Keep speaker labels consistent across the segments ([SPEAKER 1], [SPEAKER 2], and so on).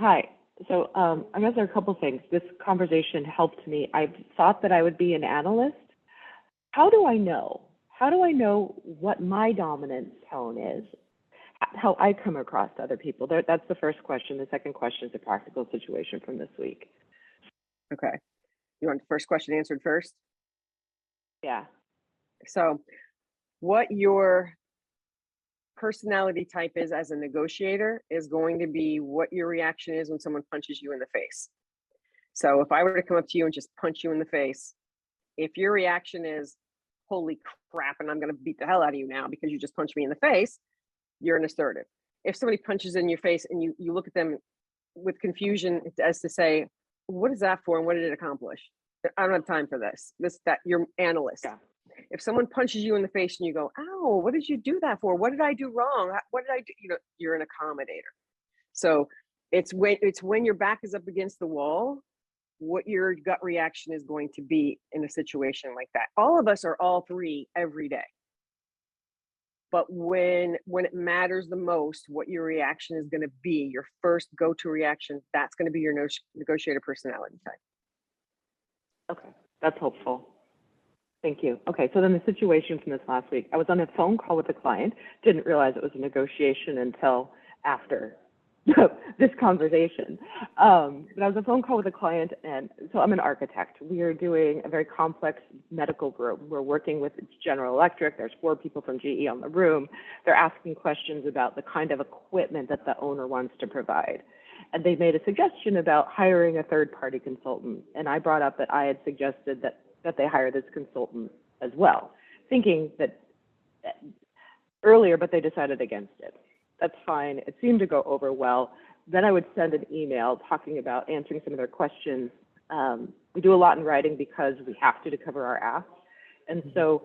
[SPEAKER 1] Hi. So I guess there are a couple things. This conversation helped me. I thought that I would be an analyst. How do I know? How do I know what my dominant tone is? How I come across to other people? That's the first question. The second question is a practical situation from this week.
[SPEAKER 2] Okay. You want the first question answered first?
[SPEAKER 1] Yeah.
[SPEAKER 2] So, what your personality type is as a negotiator is going to be what your reaction is when someone punches you in the face. So, if I were to come up to you and just punch you in the face, if your reaction is, holy crap, and I'm going to beat the hell out of you now because you just punched me in the face, you're an assertive. If somebody punches in your face and you look at them with confusion as to say, what is that for and what did it accomplish? I don't have time for this. That you're analyst.
[SPEAKER 1] Yeah.
[SPEAKER 2] If someone punches you in the face and you go, ow, what did you do that for? What did I do wrong? What did I do? You're an accommodator. So it's when your back is up against the wall, what your gut reaction is going to be in a situation like that. All of us are all three every day. But when it matters the most, what your reaction is going to be, your first go-to reaction, that's going to be your negotiator personality type.
[SPEAKER 1] Okay. That's helpful. Thank you. Okay, so then the situation from this last week, I was on a phone call with a client, didn't realize it was a negotiation until after this conversation. But I was on a phone call with a client, and so I'm an architect. We are doing a very complex medical room. We're working with General Electric. There's 4 people from GE on the room. They're asking questions about the kind of equipment that the owner wants to provide. And they made a suggestion about hiring a third-party consultant. And I brought up that I had suggested that they hire this consultant as well, thinking that earlier, but they decided against it. That's fine. It seemed to go over well. Then I would send an email talking about answering some of their questions. We do a lot in writing because we have to cover our ass. And so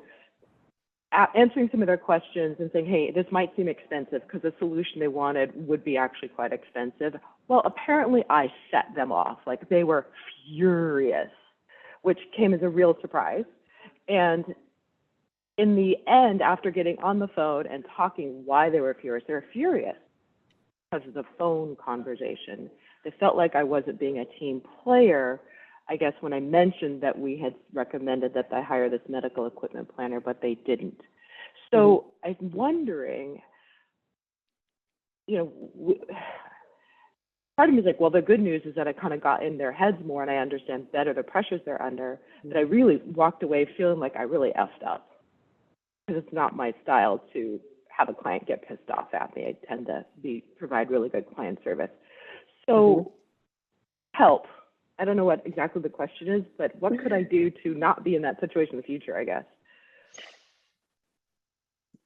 [SPEAKER 1] answering some of their questions and saying, hey, this might seem expensive because the solution they wanted would be actually quite expensive. Well, apparently I set them off. Like they were furious, which came as a real surprise. And in the end, after getting on the phone and talking why they were furious because of the phone conversation. They felt like I wasn't being a team player, I guess, when I mentioned that we had recommended that I hire this medical equipment planner, but they didn't. So I'm wondering, part of me is like, well, the good news is that I kind of got in their heads more and I understand better the pressures they're under, but I really walked away feeling like I really effed up. Because it's not my style to have a client get pissed off at me. I tend to provide really good client service. So help. I don't know what exactly the question is, but what could I do to not be in that situation in the future, I guess?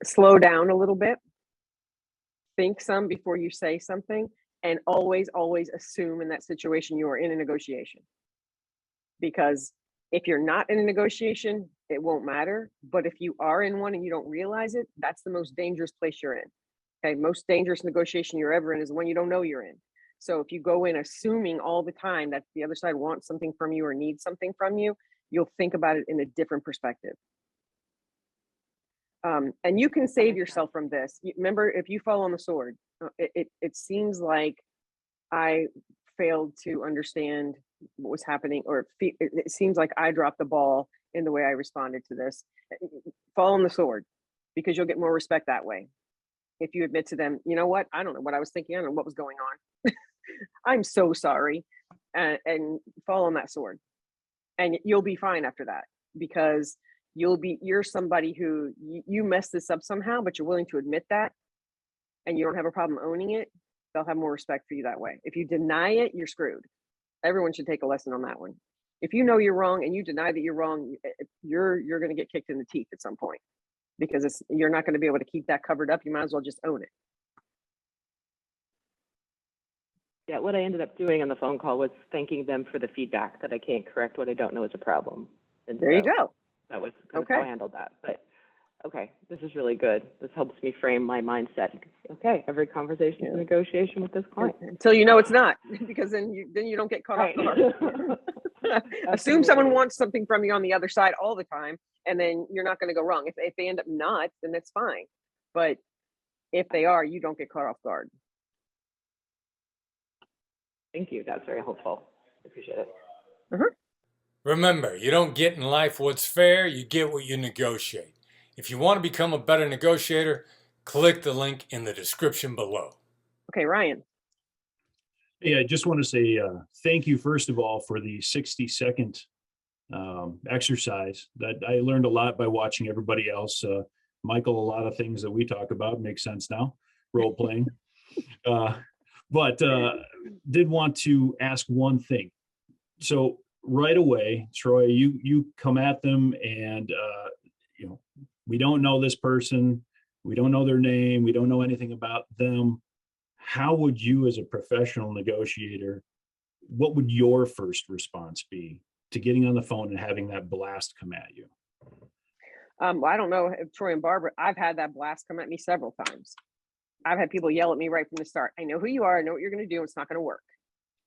[SPEAKER 2] Slow down a little bit. Think some before you say something, and always assume in that situation you are in a negotiation. Because if you're not in a negotiation, it won't matter. But if you are in one and you don't realize it, that's the most dangerous place you're in. Okay, most dangerous negotiation you're ever in is the one you don't know you're in. So if you go in assuming all the time that the other side wants something from you or needs something from you, you'll think about it in a different perspective. And you can save yourself from this. Remember, if you fall on the sword, it seems like I failed to understand what was happening, or it seems like I dropped the ball in the way I responded to this. Fall on the sword, because you'll get more respect that way. If you admit to them, you know what, I don't know what I was thinking, I don't know what was going on. I'm so sorry, and fall on that sword, and you'll be fine after that, because you're somebody who you messed this up somehow, but you're willing to admit that, and you don't have a problem owning it. They'll have more respect for you that way. If you deny it, you're screwed. Everyone should take a lesson on that one. If you know you're wrong and you deny that you're wrong, you're going to get kicked in the teeth at some point, because you're not going to be able to keep that covered up. You might as well just own it.
[SPEAKER 1] Yeah, what I ended up doing on the phone call was thanking them for the feedback that I can't correct what I don't know is a problem. And
[SPEAKER 2] there you go.
[SPEAKER 1] That was kind of how I handled that. But okay, this is really good. This helps me frame my mindset. Okay, every conversation is a negotiation with this client.
[SPEAKER 2] Until you know it's not, because then you don't get caught off guard. Assume someone wants something from you on the other side all the time, and then you're not going to go wrong. If they end up not, then that's fine. But if they are, you don't get caught off guard.
[SPEAKER 1] Thank you. That's very helpful. I appreciate it.
[SPEAKER 2] Uh-huh.
[SPEAKER 3] Remember, you don't get in life what's fair, you get what you negotiate. If you want to become a better negotiator, click the link in the description below.
[SPEAKER 2] Okay, Ryan.
[SPEAKER 4] Hey, I just want to say thank you, first of all, for the 60-second exercise. That I learned a lot by watching everybody else. Michael, a lot of things that we talk about make sense now, role playing. But did want to ask one thing. So right away, Troy, you come at them and we don't know this person, we don't know their name, we don't know anything about them. How would you, as a professional negotiator, what would your first response be to getting on the phone and having that blast come at you?
[SPEAKER 2] Well, I don't know if Troy and Barbara, I've had that blast come at me several times. I've had people yell at me right from the start. I know who you are. I know what you're going to do. It's not going to work.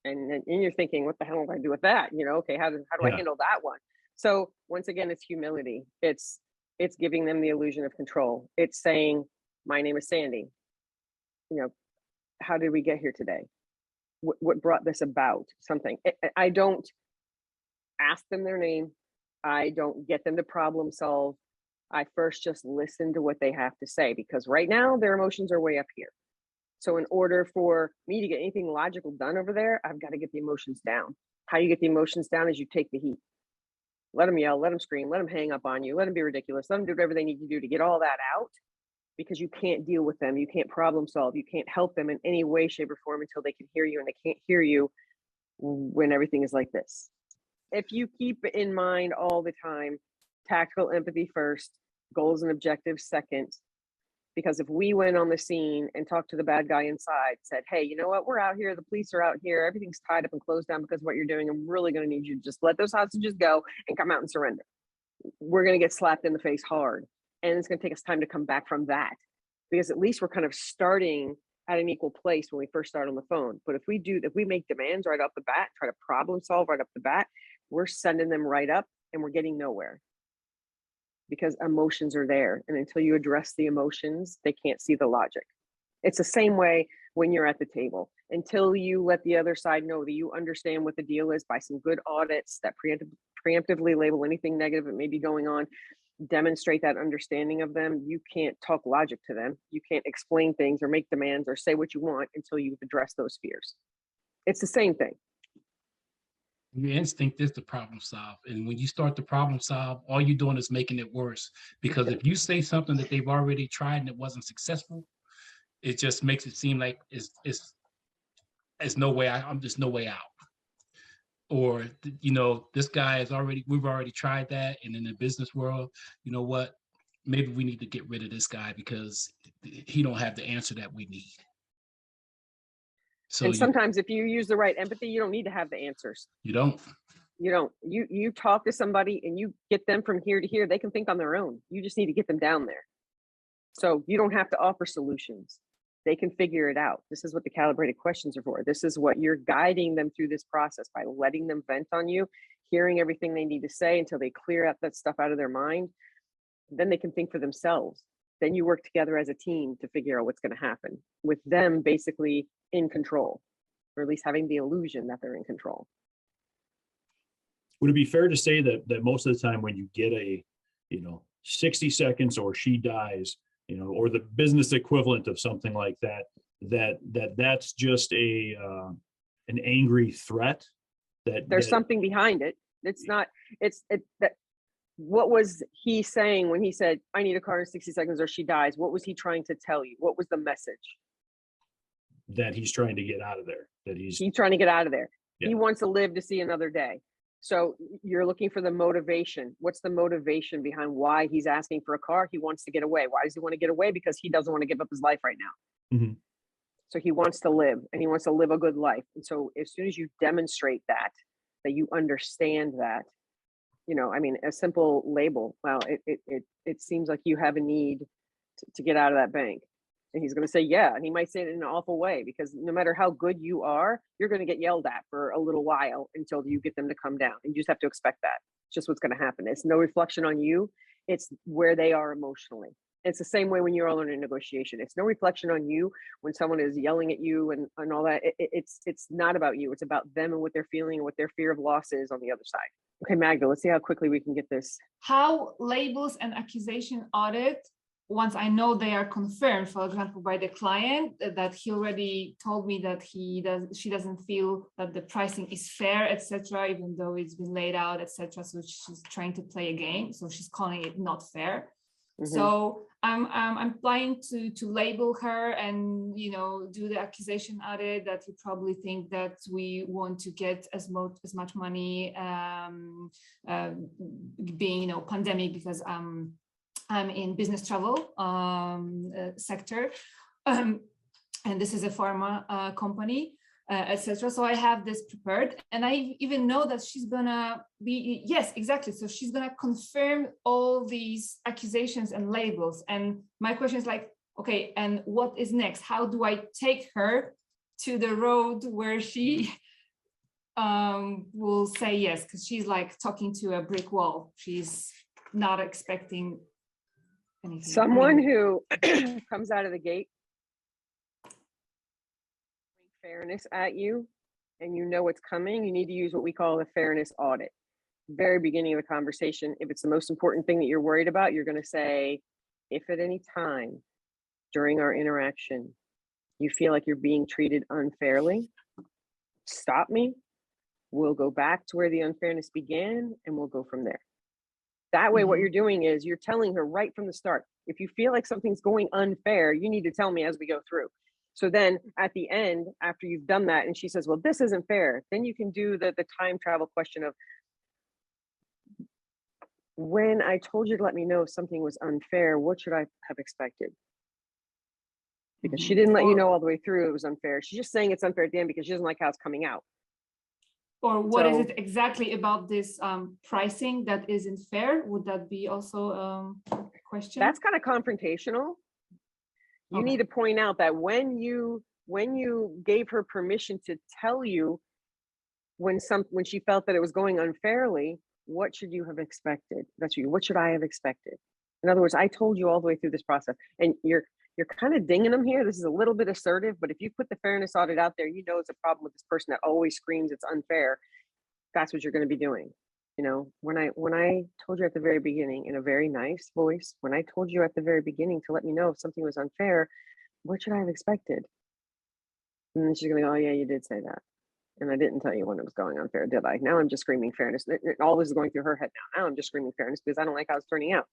[SPEAKER 2] And you're thinking, what the hell am I going to do with that? Okay, how do I handle that one? So once again, it's humility. It's giving them the illusion of control. It's saying, my name is Sandy. How did we get here today? What brought this about? Something. I don't ask them their name. I don't get them to problem solve. I first just listen to what they have to say, because right now their emotions are way up here. So in order for me to get anything logical done over there, I've got to get the emotions down. How you get the emotions down is you take the heat. Let them yell, let them scream, let them hang up on you, let them be ridiculous, let them do whatever they need to do to get all that out, because you can't deal with them. You can't problem solve. You can't help them in any way, shape, or form until they can hear you, and they can't hear you when everything is like this. If you keep in mind all the time, tactical empathy first, goals and objectives second, because if we went on the scene and talked to the bad guy inside, said, hey, you know what, we're out here, the police are out here, everything's tied up and closed down because of what you're doing, I'm really going to need you to just let those hostages go and come out and surrender. We're going to get slapped in the face hard. And it's going to take us time to come back from that, because at least we're kind of starting at an equal place when we first start on the phone. But if we make demands right off the bat, try to problem solve right off the bat, we're sending them right up and we're getting nowhere, because emotions are there. And until you address the emotions, they can't see the logic. It's the same way when you're at the table. Until you let the other side know that you understand what the deal is by some good audits that preemptively label anything negative that may be going on, demonstrate that understanding of them, you can't talk logic to them. You can't explain things or make demands or say what you want until you've addressed those fears. It's the same thing.
[SPEAKER 5] Your instinct is to problem solve. And when you start to problem solve, all you're doing is making it worse. Because if you say something that they've already tried and it wasn't successful, it just makes it seem like it's no way out. I'm just no way out. Or, this guy we've already tried that. And in the business world, you know what? Maybe we need to get rid of this guy because he don't have the answer that we need. So
[SPEAKER 2] and sometimes if you use the right empathy, you don't need to have the answers.
[SPEAKER 5] You don't.
[SPEAKER 2] You talk to somebody and you get them from here to here. They can think on their own. You just need to get them down there. So you don't have to offer solutions. They can figure it out. This is what the calibrated questions are for. This is what you're guiding them through this process, by letting them vent on you, hearing everything they need to say until they clear out that stuff out of their mind. Then they can think for themselves. Then you work together as a team to figure out what's going to happen, with them basically in control, or at least having the illusion that they're in control.
[SPEAKER 4] Would it be fair to say that most of the time when you get a 60 seconds or she dies, or the business equivalent of something like that's just an angry threat? That
[SPEAKER 2] there's something behind it. It's not. That. What was he saying when he said, I need a car in 60 seconds or she dies? What was he trying to tell you? What was the message?
[SPEAKER 4] That he's trying to get out of there. He's
[SPEAKER 2] trying to get out of there.
[SPEAKER 4] Yeah.
[SPEAKER 2] He wants to live to see another day. So you're looking for the motivation. What's the motivation behind why he's asking for a car? He wants to get away. Why does he want to get away? Because he doesn't want to give up his life right now.
[SPEAKER 4] Mm-hmm.
[SPEAKER 2] So he wants to live, and he wants to live a good life. And so as soon as you demonstrate that you understand that, a simple label. Well, it seems like you have a need to get out of that bank. And he's going to say, yeah. And he might say it in an awful way, because no matter how good you are, you're going to get yelled at for a little while until you get them to come down. And you just have to expect that. It's just what's going to happen. It's no reflection on you. It's where they are emotionally. It's the same way when you're all in a negotiation. It's no reflection on you when someone is yelling at you and all that. It's not about you. It's about them and what they're feeling and what their fear of loss is on the other side. Okay, Magda, let's see how quickly we can get this.
[SPEAKER 6] How labels an accusation audit, once I know they are confirmed, for example, by the client, that he already told me that she doesn't feel that the pricing is fair, etc., even though it's been laid out, etc. So she's trying to play a game. So she's calling it not fair. So I'm planning to label her and, you know, do the accusation audit that you probably think that we want to get as much money, being, you know, pandemic, because I'm in business travel sector, and this is a pharma company, etc. So I have this prepared, and I even know that she's gonna be, yes, exactly. So she's gonna confirm all these accusations and labels. And my question is like, okay, and what is next? How do I take her to the road where she will say yes? Because she's like talking to a brick wall. She's not expecting anything.
[SPEAKER 2] Someone who comes out of the gate fairness at you, and you know what's coming, you need to use what we call a fairness audit. Very beginning of the conversation, if it's the most important thing that you're worried about, you're going to say, if at any time during our interaction you feel like you're being treated unfairly, stop me. We'll go back to where the unfairness began and we'll go from there. That way, what you're doing is you're telling her right from the start, if you feel like something's going unfair, you need to tell me as we go through. So then at the end, after you've done that, and she says, well, this isn't fair, then you can do the time travel question of, when I told you to let me know if something was unfair, what should I have expected? Because she didn't let you know all the way through it was unfair. She's just saying it's unfair at the end because she doesn't like how it's coming out.
[SPEAKER 6] Or what is it exactly about this pricing that isn't fair? Would that be also a question?
[SPEAKER 2] That's kind of confrontational. You need to point out that when you gave her permission to tell you when she felt that it was going unfairly, what should you have expected? What should I have expected? In other words, I told you all the way through this process, and you're kind of dinging them here. This is a little bit assertive, but if you put the fairness audit out there, you know it's a problem with this person that always screams it's unfair. That's what you're going to be doing. You know, when I told you at the very beginning in a very nice voice, when I told you at the very beginning to let me know if something was unfair, what should I have expected? And then she's going to go, oh yeah, you did say that. And I didn't tell you when it was going unfair, did I? Now I'm just screaming fairness. All this is going through her head now. Now I'm just screaming fairness because I don't like how it's turning out.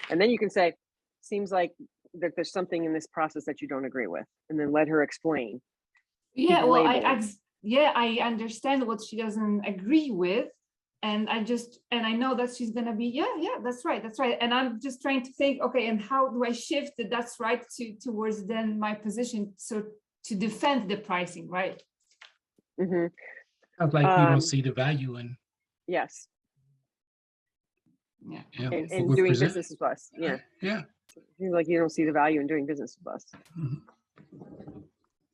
[SPEAKER 2] And then you can say, seems like that there's something in this process that you don't agree with, and then let her explain.
[SPEAKER 6] Yeah, well, I understand what she doesn't agree with. And I know that she's gonna be, yeah, that's right. And I'm just trying to think, okay, and how do I shift the that's right towards then my position, so to defend the pricing, right?
[SPEAKER 5] Sounds like you don't see the value in.
[SPEAKER 2] Yes.
[SPEAKER 6] Yeah.
[SPEAKER 2] And doing business with us. Yeah.
[SPEAKER 5] Yeah.
[SPEAKER 2] Seems like you don't see the value in doing business with us.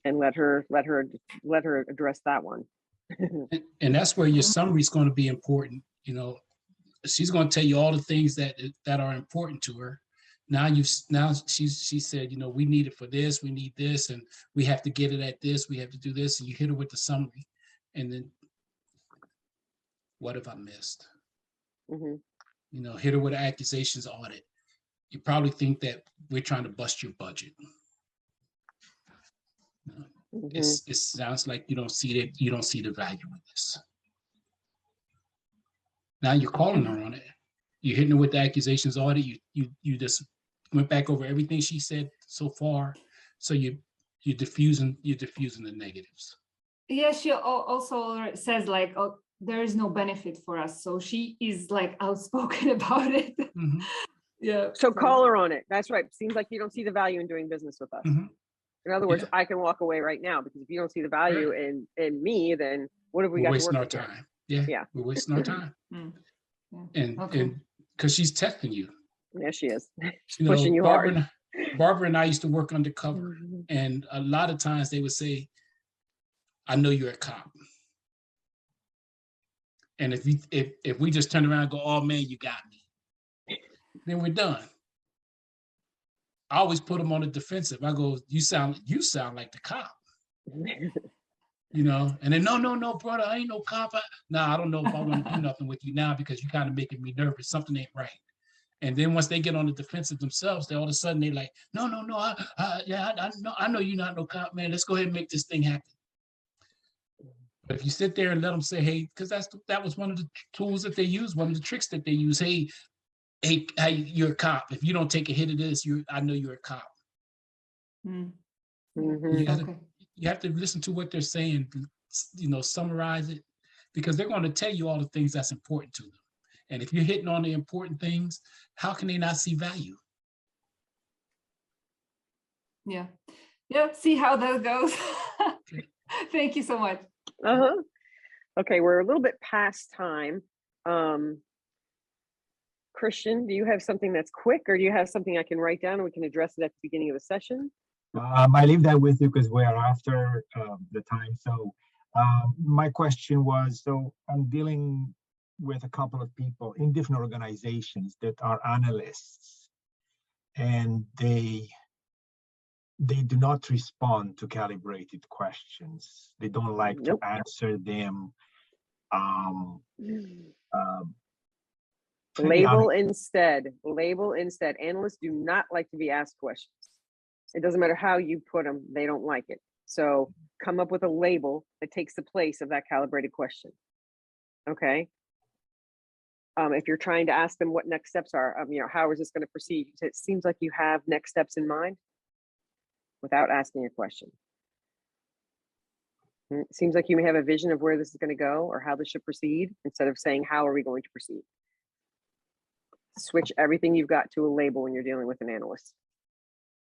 [SPEAKER 2] And let her address that one.
[SPEAKER 5] And that's where your summary is going to be important. You know, she's going to tell you all the things that are important to her. Now she said, you know, we need it for this, we need this, and we have to get it at this, we have to do this, and you hit her with the summary. And then what have I missed? You know, hit her with an accusations audit. You probably think that we're trying to bust your budget. It sounds like you don't see that, you don't see the value in this. Now you're calling her on it. You're hitting her with the accusations audit. You just went back over everything she said so far. So you're diffusing the negatives.
[SPEAKER 6] Yeah, she also says like, oh, there is no benefit for us. So she is like outspoken about it. Yeah.
[SPEAKER 2] So call her on it. That's right. Seems like you don't see the value in doing business with us. In other words, I can walk away right now, because if you don't see the value in me, then what have we got to work with? We're wasting our time.
[SPEAKER 5] Yeah. We're wasting our time. And because she's testing you.
[SPEAKER 2] Yeah, she is.
[SPEAKER 5] She's pushing you hard. Barbara and I used to work undercover, and a lot of times they would say, I know you're a cop. And if we just turn around and go, oh man, you got me, then we're done. I always put them on the defensive. I go, you sound like the cop, you know? And then, no, brother, I ain't no cop. I don't know if I want to do nothing with you now because you kind of making me nervous. Something ain't right. And then once they get on the defensive themselves, they all of a sudden they like, no, I know you're not no cop, man. Let's go ahead and make this thing happen. But if you sit there and let them say, hey, because that was one of the tools that they use, one of the tricks that they use. Hey, you're a cop. If you don't take a hit of this, I know you're a cop.
[SPEAKER 6] Mm.
[SPEAKER 2] Mhm.
[SPEAKER 5] You have to listen to what they're saying, you know, summarize it, because they're going to tell you all the things that's important to them. And if you're hitting on the important things, how can they not see value?
[SPEAKER 6] Yeah. See how that goes. Thank you so much.
[SPEAKER 2] Okay, we're a little bit past time. Christian, do you have something that's quick, or do you have something I can write down and we can address it at the beginning of the session?
[SPEAKER 7] I leave that with you because we are after the time. So my question was, so I'm dealing with a couple of people in different organizations that are analysts, and they do not respond to calibrated questions. They don't like
[SPEAKER 2] Nope.
[SPEAKER 7] to answer them.
[SPEAKER 2] Label instead. Analysts do not like to be asked questions. It doesn't matter how you put them, they don't like it. So come up with a label that takes the place of that calibrated question. Okay. If you're trying to ask them what next steps are, you know, how is this going to proceed? It seems like you have next steps in mind without asking a question. It seems like you may have a vision of where this is going to go or how this should proceed instead of saying, how are we going to proceed? Switch everything you've got to a label when you're dealing with an analyst.